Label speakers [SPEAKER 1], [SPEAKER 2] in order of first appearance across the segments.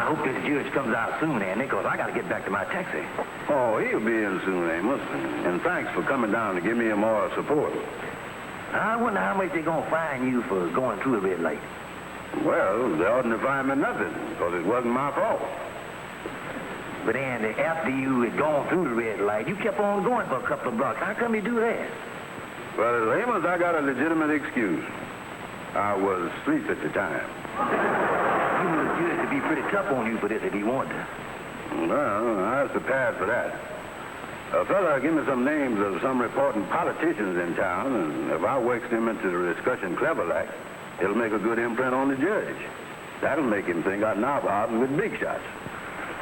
[SPEAKER 1] hope this judge comes out soon, Andy, because I got to get back to my taxi.
[SPEAKER 2] Oh, he'll be in soon, Amos. And thanks for coming down to give me a moral support.
[SPEAKER 1] I wonder how much they're going to fine you for going through a red light.
[SPEAKER 2] Well, they oughtn't to fine me nothing, because it wasn't my fault.
[SPEAKER 1] But, Andy, after you had gone through the red light, you kept on going for a couple of blocks. How come you do that?
[SPEAKER 2] Well, Amos, I got a legitimate excuse. I was asleep at the time.
[SPEAKER 1] You knew the judge would be pretty tough on you for this if he wanted to.
[SPEAKER 2] Well, I was prepared for that. A fella give me some names of some important politicians in town, and if I wakes them into the discussion clever like, it'll make a good imprint on the judge. That'll make him think I'm knob-hobbing with big shots.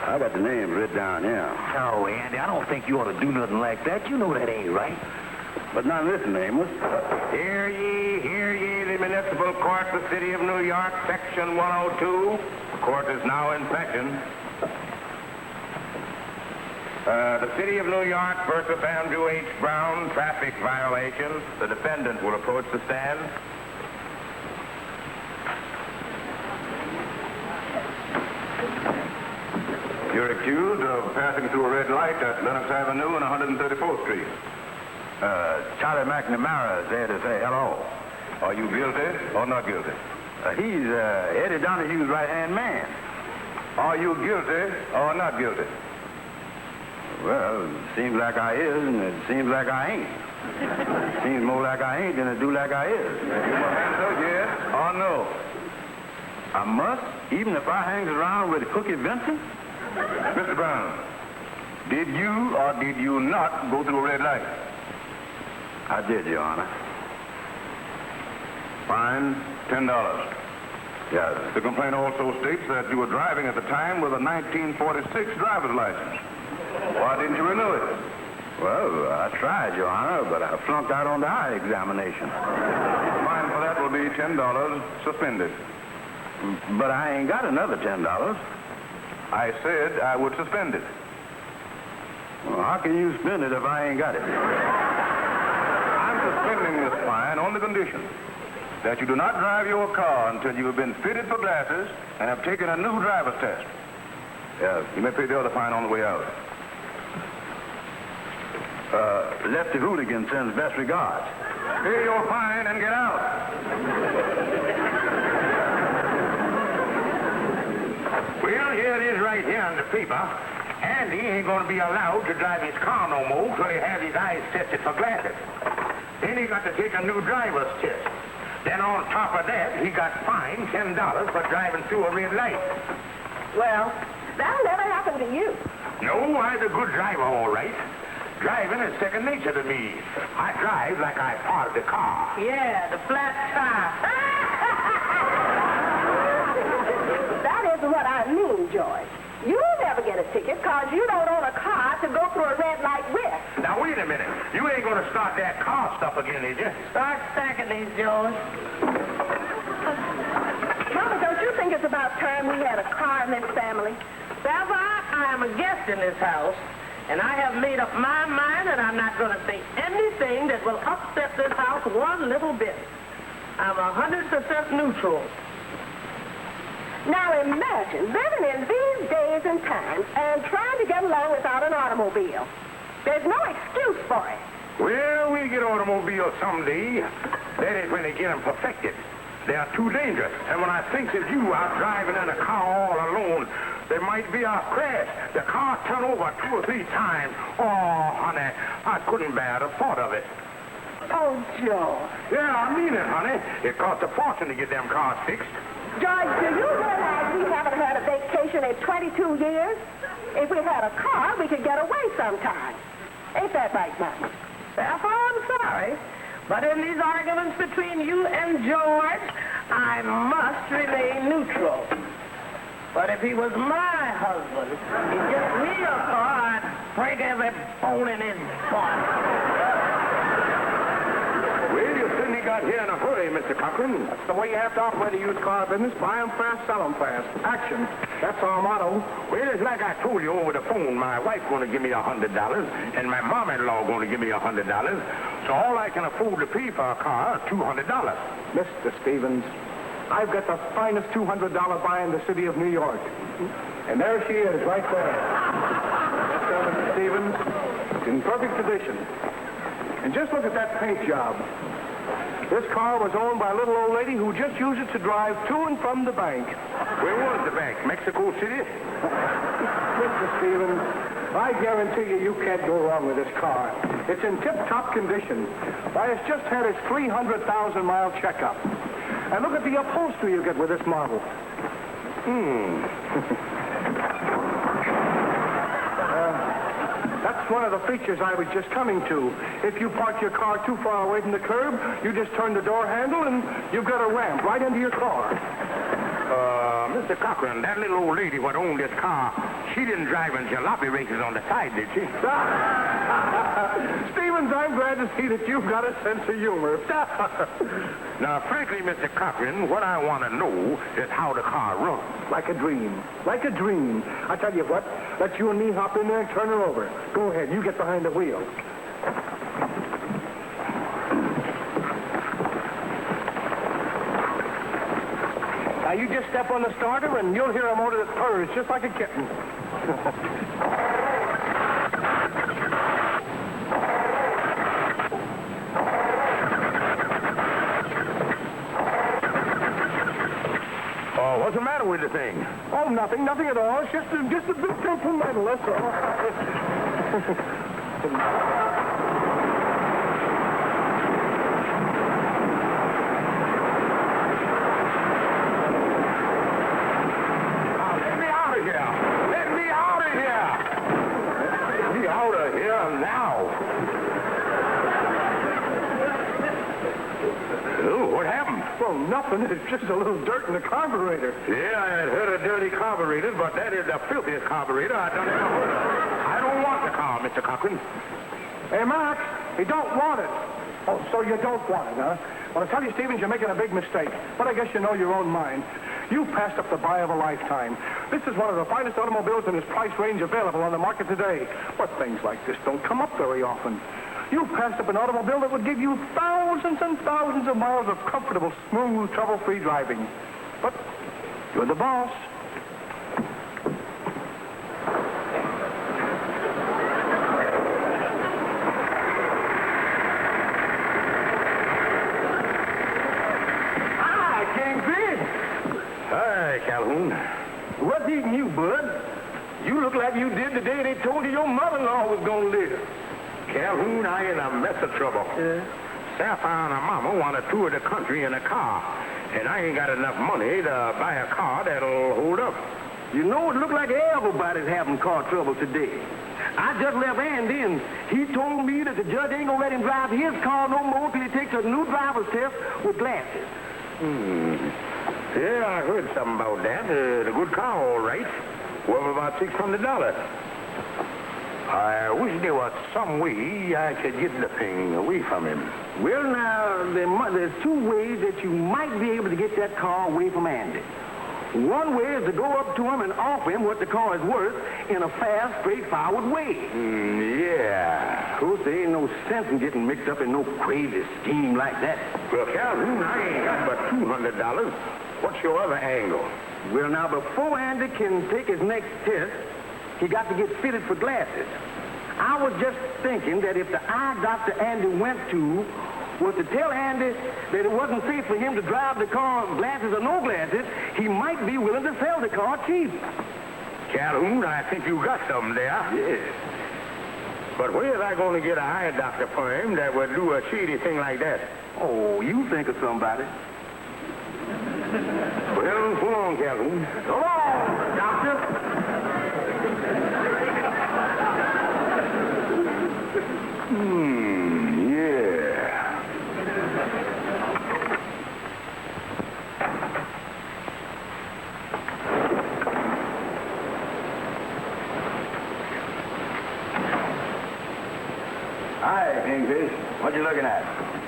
[SPEAKER 2] I got the names written down here.
[SPEAKER 1] Oh, Andy, I don't think you ought to do nothing like that. You know that ain't right.
[SPEAKER 2] But now listen, Amos.
[SPEAKER 3] Hear ye, the municipal court of the city of New York, section 102. The court is now in session. The city of New York versus Andrew H. Brown, traffic violation. The defendant will approach the stand. You're accused of passing through a red light at Lenox Avenue and 134th Street.
[SPEAKER 2] Charlie McNamara is there to say hello.
[SPEAKER 3] Are you guilty or not guilty?
[SPEAKER 2] He's Eddie Donahue's right-hand man.
[SPEAKER 3] Are you guilty or not guilty?
[SPEAKER 2] Well, it seems like I is, and it seems like I ain't. It seems more like I ain't than it do like I is.
[SPEAKER 3] You must answer yes or no.
[SPEAKER 2] I must, even if I hangs around with Cookie Vincent?
[SPEAKER 3] Mr. Brown, did you or did you not go through a red light?
[SPEAKER 2] I did, Your Honor.
[SPEAKER 3] Fine, $10.
[SPEAKER 2] Yes.
[SPEAKER 3] The complaint also states that you were driving at the time with a 1946 driver's license. Why didn't you renew it?
[SPEAKER 2] Well, I tried, Your Honor, but I flunked out on the eye examination.
[SPEAKER 3] The fine for that will be $10 suspended.
[SPEAKER 2] But I ain't got another $10.
[SPEAKER 3] I said I would suspend it.
[SPEAKER 2] Well, how can you spend it if I ain't got it?
[SPEAKER 3] I'm suspending this fine on the condition that you do not drive your car until you have been fitted for glasses and have taken a new driver's test.
[SPEAKER 2] Yes.
[SPEAKER 3] You may pay the other fine on the way out.
[SPEAKER 2] Lefty Hooligan sends best regards.
[SPEAKER 3] Pay your fine and get out. Well, here it is right here on the paper. Andy ain't going to be allowed to drive his car no more till he has his eyes tested for glasses. Then he got to take a new driver's test. Then on top of that, he got fined $10 for driving through a red light.
[SPEAKER 4] Well, that'll never happen to you.
[SPEAKER 3] No, I'm a good driver, all right. Driving is second nature to me. I drive like I parked the car.
[SPEAKER 4] Yeah, the flat tire. That isn't what I mean, George. You'll never get a ticket because you don't own a car to go through a red light with.
[SPEAKER 3] Now, wait a minute. You ain't going to start that car stuff again, is you?
[SPEAKER 4] Start stacking these, George. Mama, don't you think it's about time we had a car in this family?
[SPEAKER 5] Sapphire, I am a guest in this house, and I have made up my mind that I'm not going to say anything that will upset this house one little bit. I'm 100% neutral.
[SPEAKER 4] Now imagine living in these days and times and trying to get along without an automobile. There's no excuse for it.
[SPEAKER 3] Well, we'll get automobiles someday. That is when they get them perfected. They are too dangerous. And when I think of you out driving in a car all alone, there might be a crash. The car turn over 2 or 3 times. Oh, honey, I couldn't bear the thought of it.
[SPEAKER 4] Oh, George.
[SPEAKER 3] Yeah, I mean it, honey. It costs a fortune to get them cars fixed.
[SPEAKER 4] George, do you realize we haven't had a vacation in 22 years? If we had a car, we could get away sometime. Ain't that right, Mama?
[SPEAKER 5] Sapphire, I'm sorry, but in these arguments between you and George, I must remain neutral. But if he was my husband, he'd get me a car, I'd break every bone in his body.
[SPEAKER 3] Well, you certainly got here in a hurry, Mr. Cochran.
[SPEAKER 6] That's the way you have to operate a used car business. Buy 'em fast, sell 'em fast. Action. That's our motto.
[SPEAKER 3] Well, it's like I told you over the phone. My wife's going to give me $100, and my mom-in-law going to give me $100. So all I can afford to pay for a car is $200.
[SPEAKER 6] Mr. Stevens, I've got the finest $200 buy in the city of New York. And there she is, right there. Mr. Stevens, in perfect condition. And just look at that paint job. This car was owned by a little old lady who just used it to drive to and from the bank.
[SPEAKER 3] Where was the bank? Mexico City?
[SPEAKER 6] Mr. Stevens, I guarantee you can't go wrong with this car. It's in tip-top condition. Why, it's just had its 300,000-mile checkup. And look at the upholstery you get with this model. That's one of the features I was just coming to. If you park your car too far away from the curb, you just turn the door handle and you've got a ramp right into your car.
[SPEAKER 3] Mr. Cochran, that little old lady what owned this car, she didn't drive in jalopy races on the side, did she?
[SPEAKER 6] Stevens, I'm glad to see that you've got a sense of humor.
[SPEAKER 3] Now, frankly, Mr. Cochran, what I want to know is how the car runs.
[SPEAKER 6] Like a dream. Like a dream. I tell you what, let you and me hop in there and turn her over. Go ahead, you get behind the wheel. Now, you just step on the starter and you'll hear a motor that purrs just like a kitten.
[SPEAKER 3] What's the matter with the thing?
[SPEAKER 6] Oh, nothing at all. It's just a bit temperamental, that's all.
[SPEAKER 3] Let me out of here! Let me out of here! Let me out of here now! Oh, what happened?
[SPEAKER 6] Well, nothing. It's just a little dirt in the carburetor.
[SPEAKER 3] Yeah, I had heard of dirty carburetors, but that is the filthiest carburetor I done ever heard of. I don't want the car, Mr. Cochran.
[SPEAKER 6] Hey, Max, you don't want it. Oh, so you don't want it, huh? Well, I tell you, Stevens, you're making a big mistake. But I guess you know your own mind. You passed up the buy of a lifetime. This is one of the finest automobiles in its price range available on the market today. But things like this don't come up very often. You passed up an automobile that would give you thousands and thousands of miles of comfortable, smooth, trouble-free driving. But you're the boss.
[SPEAKER 3] Hi, Kingfish. Hi, Calhoun.
[SPEAKER 6] What's eating you, Bud? You look like you did the day they told you your mother-in-law was going to live.
[SPEAKER 3] Calhoun, I in a mess of trouble. Sapphire and her mama want to tour the country in a car, and I ain't got enough money to buy a car that'll hold up.
[SPEAKER 7] You know, it looked like everybody's having car trouble today. I just left Andy, and he told me that the judge ain't gonna let him drive his car no more till he takes a new driver's test with glasses.
[SPEAKER 3] Yeah, I heard something about that. The good car, all right. Worth about $600. I wish there was some way I could get the thing away from him.
[SPEAKER 7] Well, now, there's two ways that you might be able to get that car away from Andy. One way is to go up to him and offer him what the car is worth in a fast, straightforward way.
[SPEAKER 3] Yeah.
[SPEAKER 7] Of course, there ain't no sense in getting mixed up in no crazy scheme like that.
[SPEAKER 3] Well, Calhoun, I ain't got but $200. What's your other angle?
[SPEAKER 7] Well, now, before Andy can take his next test, he got to get fitted for glasses. I was just thinking that if the eye doctor Andy went to was to tell Andy that it wasn't safe for him to drive the car, glasses or no glasses, he might be willing to sell the car cheap.
[SPEAKER 3] Calhoun, I think you got something there.
[SPEAKER 7] Yes.
[SPEAKER 3] But where's I going to get an eye doctor for him that would do a shady thing like that?
[SPEAKER 7] Oh, you think of somebody.
[SPEAKER 3] Well, so long, Calhoun.
[SPEAKER 7] So long, doctor.
[SPEAKER 3] Yeah.
[SPEAKER 7] Hi, Kingfish. What you looking at?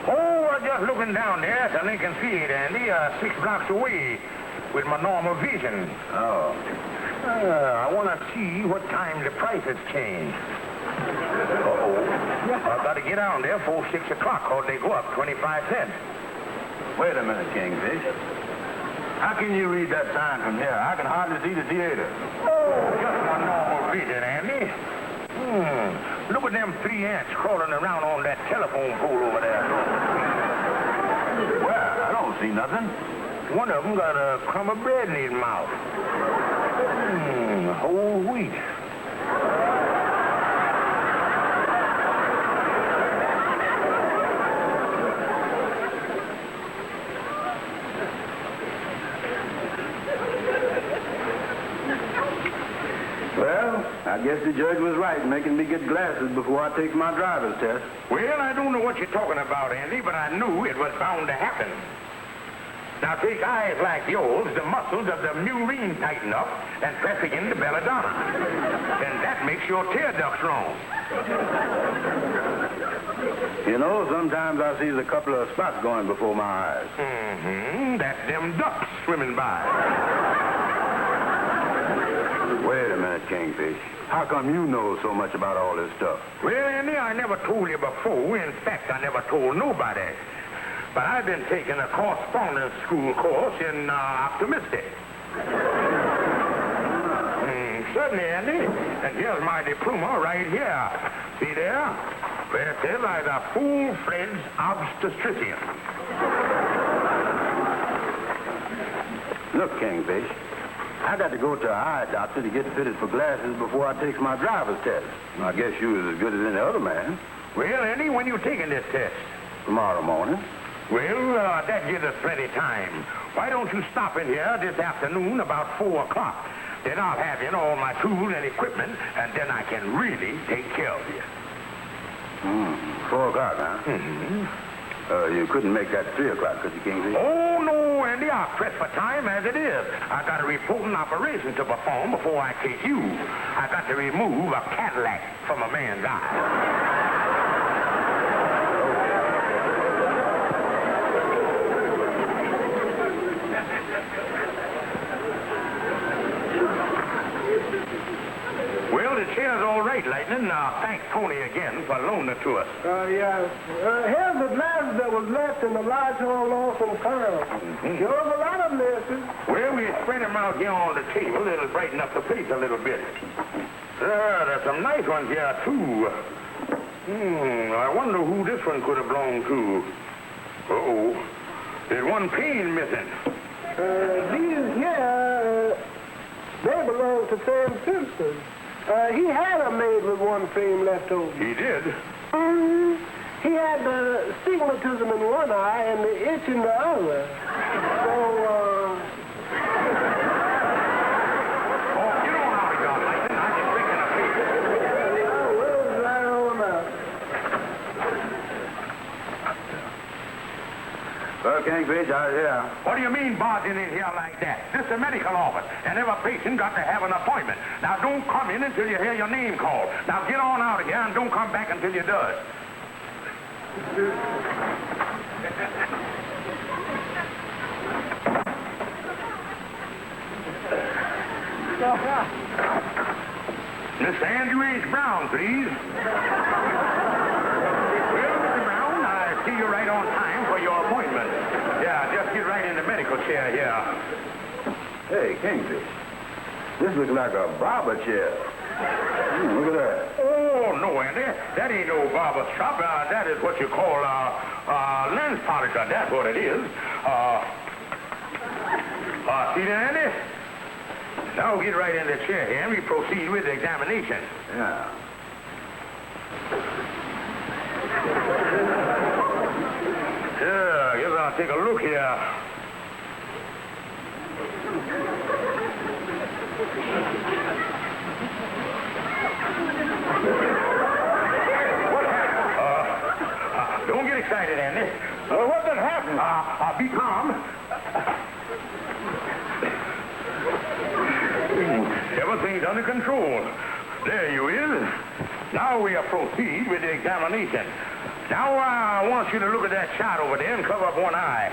[SPEAKER 3] Oh, I'm just looking down there at the Lincoln Field, Andy, 6 blocks away with my normal vision.
[SPEAKER 7] Oh.
[SPEAKER 3] I want to see what time the prices change. I've got to get down there before 6 o'clock, or they go up 25 cents.
[SPEAKER 7] Wait a minute, Kingfish.
[SPEAKER 2] How can you read that sign from here? I can hardly see the theater.
[SPEAKER 3] Oh, just a normal vision, Andy. Look at them 3 ants crawling around on that telephone pole over there.
[SPEAKER 2] Well, I don't see nothing.
[SPEAKER 3] One of them got a crumb of bread in his mouth. Whole wheat.
[SPEAKER 2] Well, I guess the judge was right making me get glasses before I take my driver's test.
[SPEAKER 3] Well, I don't know what you're talking about, Andy, but I knew it was bound to happen. Now take eyes like yours, the muscles of the murine tighten up and press against the belladonna. And that makes your tear ducts wrong.
[SPEAKER 2] You know, sometimes I see a couple of spots going before my eyes.
[SPEAKER 3] That's them ducks swimming by.
[SPEAKER 2] Wait a minute, Kingfish. How come you know so much about all this stuff?
[SPEAKER 3] Well, Andy, I never told you before. In fact, I never told nobody. But I've been taking a correspondence school course in optimistic. Certainly, Andy. And here's my diploma right here. See there? Where it says I'm a full-fledged obstetrician.
[SPEAKER 2] Look, Kingfish, I got to go to an eye doctor to get fitted for glasses before I take my driver's test. I guess you was as good as any other man.
[SPEAKER 3] Well, Andy, when you taking this test?
[SPEAKER 2] Tomorrow morning.
[SPEAKER 3] Well, that gives us plenty time. Why don't you stop in here this afternoon about 4 o'clock? Then I'll have in all my tools and equipment, and then I can really take care of you.
[SPEAKER 2] 4 o'clock, huh? You couldn't make that 3 o'clock, could you, Kingfish?
[SPEAKER 3] Oh, no, Andy, I'll press for time as it is. I got a reporting operation to perform before I take you. I got to remove a cataract from a man's eye. Well, the chair's all right, Lightning. Thanks Tony again for loaning it to us.
[SPEAKER 6] Yeah. Here's the glasses that was left in the large hall off in town. There was a lot of misses.
[SPEAKER 3] Well, we spread them out here on the table. It'll brighten up the place a little bit. There's some nice ones here, too. I wonder who this one could have belonged to. Uh-oh. There's one pane missing.
[SPEAKER 6] These here, they belong to Sam Simpson. He had a maid with one frame left over.
[SPEAKER 3] He did?
[SPEAKER 6] He had the stigmatism in one eye and the itch in the other. So,
[SPEAKER 3] Oh, get on out of here, Lightning. I'm just drinking a paper.
[SPEAKER 6] We'll right on up.
[SPEAKER 2] Well, Kingfish, out here.
[SPEAKER 3] What do you mean barging in here like that? This is a medical office, and every patient got to have an appointment. Now, don't come in until you hear your name called. Now, get on out of here and don't come back until you does. Mr. Andrew H. Brown, please. Well, Mr. Brown, I see you're right on time for your appointment. Yeah, just get right in the medical chair here.
[SPEAKER 2] Hey, Kingfish, this looks like a barber chair. Look at that.
[SPEAKER 3] Oh, no, Andy. That ain't no barber shop. That is what you call lens polisher. That's what it is. See there, Andy? Now get right in the chair here and we proceed with the examination.
[SPEAKER 2] Yeah.
[SPEAKER 3] Yeah, guess I'll take a look here. What happened? Don't get excited, Andy. What did happen? Be calm. Everything's under control. There you is. Now we'll proceed with the examination. Now I want you to look at that chart over there and cover up one eye.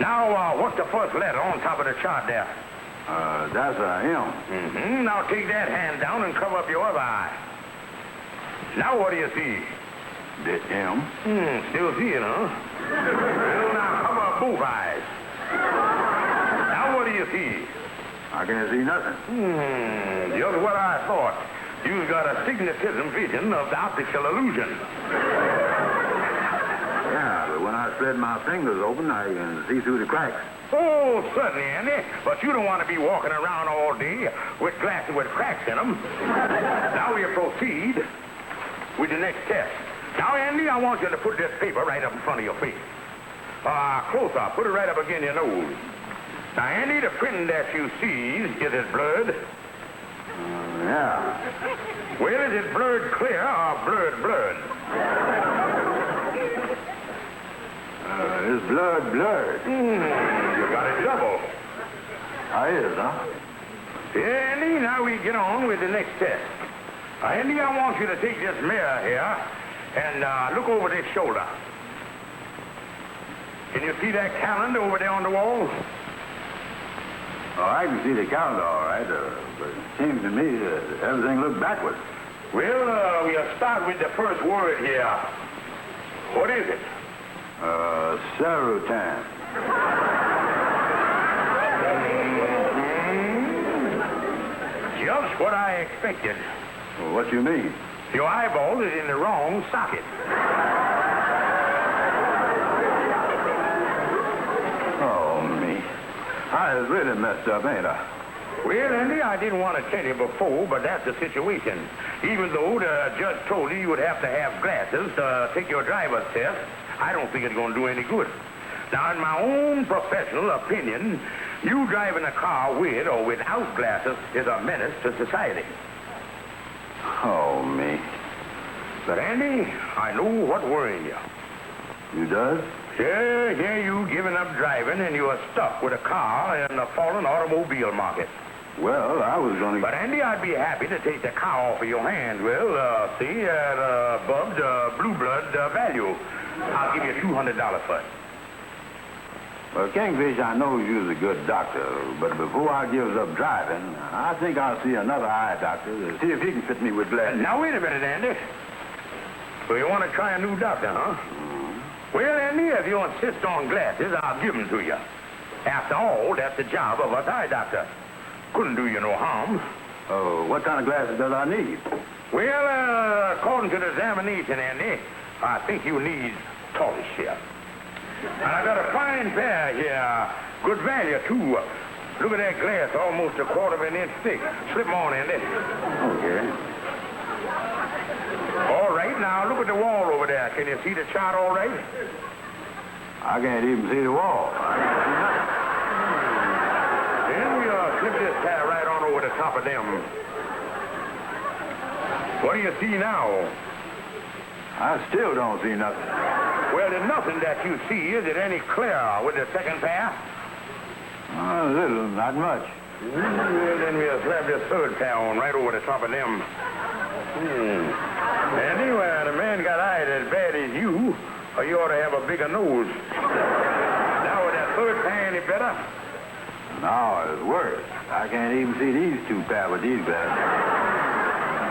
[SPEAKER 3] Now, what's the first letter on top of the chart there?
[SPEAKER 2] That's a M.
[SPEAKER 3] Now take that hand down and cover up your other eye. Now what do you see?
[SPEAKER 2] The M?
[SPEAKER 3] Still see it, huh? Well, now, how about both eyes? Now, what do you see?
[SPEAKER 2] I can't see nothing.
[SPEAKER 3] Just what I thought. You've got a stigmatism vision of the optical illusion.
[SPEAKER 2] Yeah, but when I spread my fingers open, I can see through the cracks.
[SPEAKER 3] Oh, certainly, Andy. But you don't want to be walking around all day with glasses with cracks in them. Now we'll proceed with the next test. Now, Andy, I want you to put this paper right up in front of your face. Close up. Put it right up against your nose. Now, Andy, the print that you see, is it blurred?
[SPEAKER 2] Yeah.
[SPEAKER 3] Well, is it blurred clear or blurred?
[SPEAKER 2] It's blurred.
[SPEAKER 3] You got it double.
[SPEAKER 2] I is, huh?
[SPEAKER 3] Yeah, Andy, now we get on with the next test. Andy, I want you to take this mirror here and look over this shoulder. Can you see that calendar over there on the wall?
[SPEAKER 2] Oh, I can see the calendar all right, but it seems to me that everything looks backwards.
[SPEAKER 3] Well, we'll start with the first word here. What is it?
[SPEAKER 2] Serotan.
[SPEAKER 3] Just what I expected.
[SPEAKER 2] Well, what you mean?
[SPEAKER 3] Your eyeball is in the wrong socket.
[SPEAKER 2] Oh, me. I is really messed up, ain't I?
[SPEAKER 3] Well, Andy, I didn't want to tell you before, but that's the situation. Even though the judge told you would have to have glasses to take your driver's test, I don't think it's going to do any good. Now, in my own professional opinion, you driving a car with or without glasses is a menace to society.
[SPEAKER 2] Oh, me.
[SPEAKER 3] But, Andy, I know what worrying you.
[SPEAKER 2] You does?
[SPEAKER 3] Yeah, you giving up driving and you are stuck with a car in the fallen automobile market.
[SPEAKER 2] Well, I was going to...
[SPEAKER 3] But, Andy, I'd be happy to take the car off of your hands. Well, see, at above the blue blood value. I'll give you $200 for it.
[SPEAKER 2] Well, Kingfish, I know you's a good doctor, but before I gives up driving, I think I'll see another eye doctor to see if he can fit me with glasses.
[SPEAKER 3] Now, wait a minute, Andy. So you want to try a new doctor, huh? Well, Andy, if you insist on glasses, I'll give them to you. After all, that's the job of a eye doctor. Couldn't do you no harm.
[SPEAKER 2] Oh, what kind of glasses does I need?
[SPEAKER 3] Well, according to the examination, Andy, I think you need tortoise shell. And I got a fine pair here. Good value, too. Look at that glass, almost a quarter of an inch thick. Slip 'em on, Andy.
[SPEAKER 2] Okay.
[SPEAKER 3] All right, now look at the wall over there. Can you see the chart all right?
[SPEAKER 2] I can't even see the wall.
[SPEAKER 3] Then we'll slip this pair right on over the top of them. What do you see now?
[SPEAKER 2] I still don't see nothing.
[SPEAKER 3] Well, there's nothing that you see. Is it any clearer with the second pair?
[SPEAKER 2] A little, not much.
[SPEAKER 3] Well, then we'll slap this third pair on right over the top of them. Anyway, the man got eyes as bad as you, or you ought to have a bigger nose. Now, with that third pair any better?
[SPEAKER 2] No, it's worse. I can't even see these two pair with these glasses.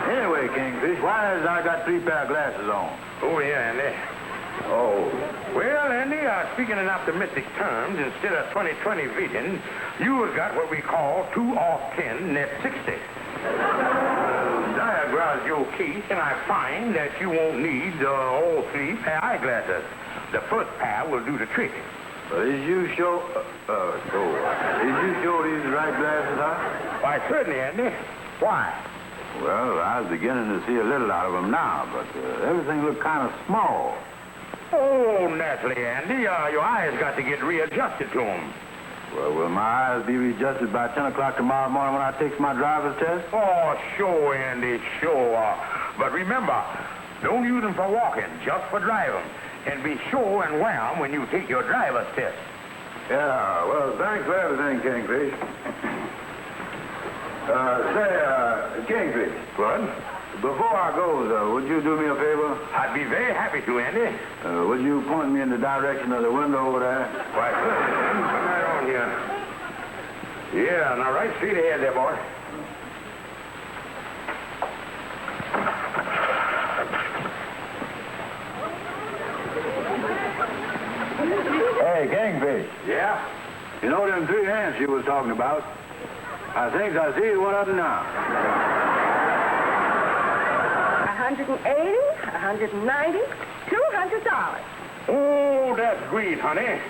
[SPEAKER 2] Anyway, Kingfish, why has I got 3 pair of glasses on?
[SPEAKER 3] Oh, yeah, Andy. Oh. Well, Andy, speaking in optimistic terms, instead of 20/20 vision, you have got what we call 2 off 10, net 60. Diagrams your case, and I find that you won't need all 3 pair eyeglasses. The first pair will do the trick.
[SPEAKER 2] Is you sure... Is you sure these are the right glasses, huh?
[SPEAKER 3] Why, certainly, Andy. Why?
[SPEAKER 2] Well, I was beginning to see a little out of them now, but everything looked kind of small.
[SPEAKER 3] Oh, naturally, Andy. Your eyes got to get readjusted to them.
[SPEAKER 2] Well, will my eyes be readjusted by 10 o'clock tomorrow morning when I take my driver's test?
[SPEAKER 3] Oh, sure, Andy, sure. But remember, don't use them for walking, just for driving. And be sure and wear them when you take your driver's test.
[SPEAKER 2] Yeah, well, thanks for everything, Kingfish. Kingfish.
[SPEAKER 3] What?
[SPEAKER 2] Before I go, would you do me a favor?
[SPEAKER 3] I'd be very happy to, Andy.
[SPEAKER 2] Would you point me in the direction of the window over there?
[SPEAKER 3] Why, certainly. Come right on here. Yeah, now right straight ahead there, boy.
[SPEAKER 2] Hey, Kingfish. Yeah? You know them 3 ants you was talking about? I think I see one of them now.
[SPEAKER 4] 180, 190, $200.
[SPEAKER 3] Oh, that's great, honey.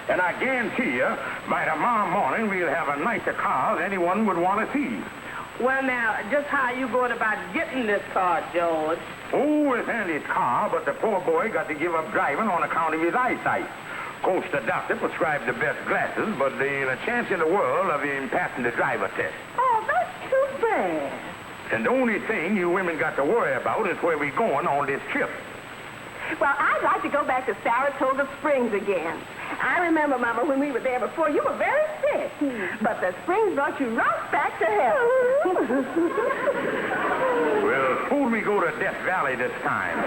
[SPEAKER 3] And I guarantee you, by tomorrow morning, we'll have a nicer car than anyone would want to see.
[SPEAKER 5] Well, now, just how you going about getting this car, George?
[SPEAKER 3] Oh, it's Andy's car, but the poor boy got to give up driving on account of his eyesight. Of course, the doctor prescribed the best glasses, but there ain't a chance in the world of him passing the driver test.
[SPEAKER 4] Oh, that's too bad.
[SPEAKER 3] And the only thing you women got to worry about is where we're going on this trip.
[SPEAKER 4] Well, I'd like to go back to Saratoga Springs again. I remember, Mama, when we were there before, you were very sick. But the Springs brought you right back to health.
[SPEAKER 3] Well, suppose we go to Death Valley this time.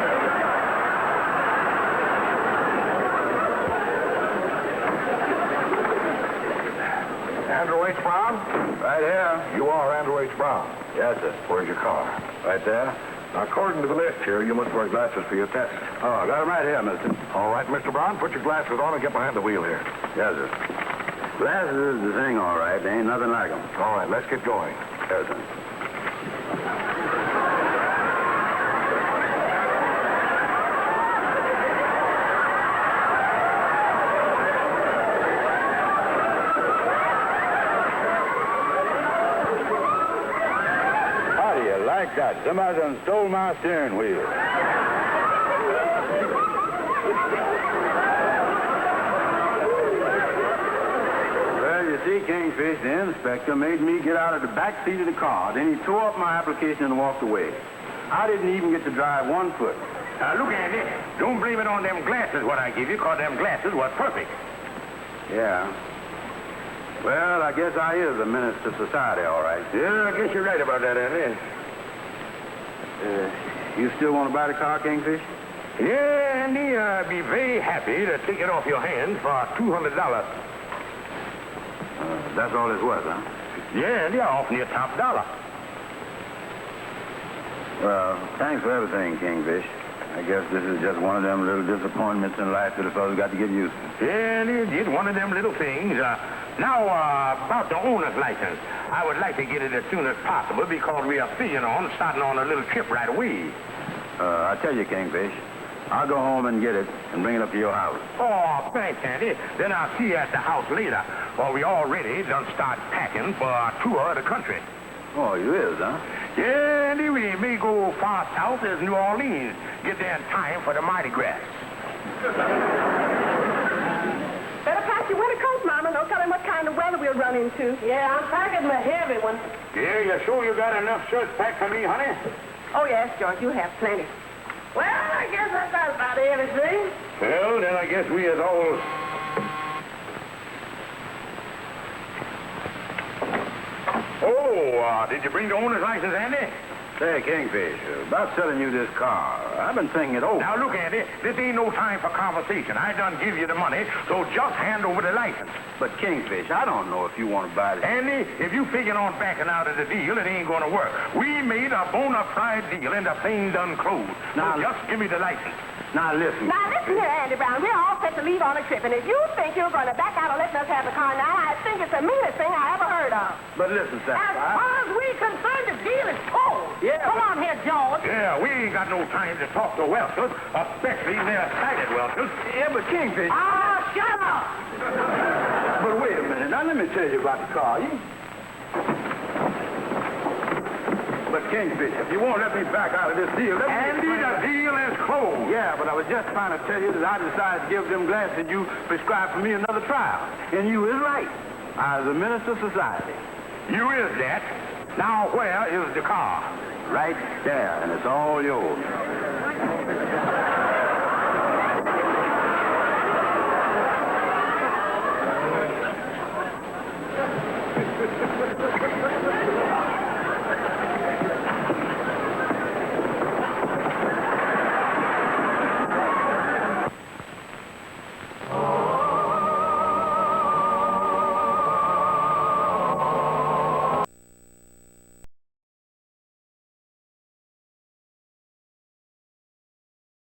[SPEAKER 6] Andrew H. Brown?
[SPEAKER 2] Right here.
[SPEAKER 6] You are Andrew H. Brown.
[SPEAKER 2] Yes, sir.
[SPEAKER 6] Where's your car?
[SPEAKER 2] Right there.
[SPEAKER 6] Now, according to the list here, you must wear glasses for your test.
[SPEAKER 2] Oh, I got them right here, mister.
[SPEAKER 6] All right, Mr. Brown, put your glasses on and get behind the wheel here.
[SPEAKER 2] Yes, sir. Glasses is the thing, all right. There ain't nothing like them.
[SPEAKER 6] All right, let's get going.
[SPEAKER 2] Yes, sir. How do you like that? Somebody done stole my steering wheel. Well, you see, Kingfish, the inspector made me get out of the back seat of the car. Then he tore up my application and walked away. I didn't even get to drive 1 foot.
[SPEAKER 3] Now, look, Andy, don't blame it on them glasses what I give you, because them glasses was perfect.
[SPEAKER 2] Yeah. Well, I guess I is a menace to society, all right.
[SPEAKER 3] Yeah, I guess you're right about that, Andy.
[SPEAKER 2] You still want to buy the car, Kingfish?
[SPEAKER 3] Yeah, Andy, I'd be very happy to take it off your hands for $200.
[SPEAKER 2] That's all it's worth, huh?
[SPEAKER 3] Yeah, Andy, I'll offer you top dollar.
[SPEAKER 2] Well, thanks for everything, Kingfish. I guess this is just one of them little disappointments in life that a fellow's got to get used to.
[SPEAKER 3] Yeah, Andy, it's one of them little things. Now, about the owner's license. I would like to get it as soon as possible because we are figuring on starting on a little trip right away.
[SPEAKER 2] I tell you, Kingfish, I'll go home and get it and bring it up to your house.
[SPEAKER 3] Oh, thanks, Andy. Then I'll see you at the house later. Well, we already done start packing for a tour of the country.
[SPEAKER 2] Oh, you is, huh?
[SPEAKER 3] Yeah, Andy, we may go far south as New Orleans. Get there in time for the Mardi Gras.
[SPEAKER 4] Better pack your winter coat, Mama. Don't tell him what kind of weather we'll run into.
[SPEAKER 5] Yeah, I'm packing my heavy one.
[SPEAKER 3] Yeah, you sure you got enough shirts packed for me, honey?
[SPEAKER 4] Oh, yes, George, you have plenty.
[SPEAKER 5] Well, I guess I got about everything.
[SPEAKER 3] Well, then I guess we is all... Oh, did you bring the owner's license, Andy?
[SPEAKER 2] Say, Kingfish, about selling you this car, I've been thinking it over.
[SPEAKER 3] Now, look, Andy, this ain't no time for conversation. I done give you the money, so just hand over the license.
[SPEAKER 2] But, Kingfish, I don't know if you want to buy this.
[SPEAKER 3] Andy, if you figuring on backing out of the deal, it ain't gonna work. We made a bona fide deal, and the thing done closed.
[SPEAKER 2] Now,
[SPEAKER 3] so just give me the license.
[SPEAKER 2] Now, listen.
[SPEAKER 4] Now, listen here, Andy Brown. We're all set to leave on a trip, and if you think you're going to back out of letting us have the car now, I think it's the meanest thing I ever heard of.
[SPEAKER 2] But listen,
[SPEAKER 5] As
[SPEAKER 2] Sapphire.
[SPEAKER 5] far as we're concerned, the deal is closed.
[SPEAKER 2] Yeah,
[SPEAKER 5] Come on here, George.
[SPEAKER 3] Yeah, we ain't got no time to talk to Welchers, especially their sighted Welchers.
[SPEAKER 2] Yeah, but Kingfish.
[SPEAKER 5] Ah, shut up.
[SPEAKER 2] But wait a minute. Now, let me tell you about the car. But, Kingfish, if you won't let me back out of this deal, let me...
[SPEAKER 3] Andy, the deal is closed.
[SPEAKER 2] Yeah, but I was just trying to tell you that I decided to give them glasses you prescribed for me another trial. And you is right. I was a menace to society.
[SPEAKER 3] You is that. Now, where is the car?
[SPEAKER 2] Right there, and it's all yours.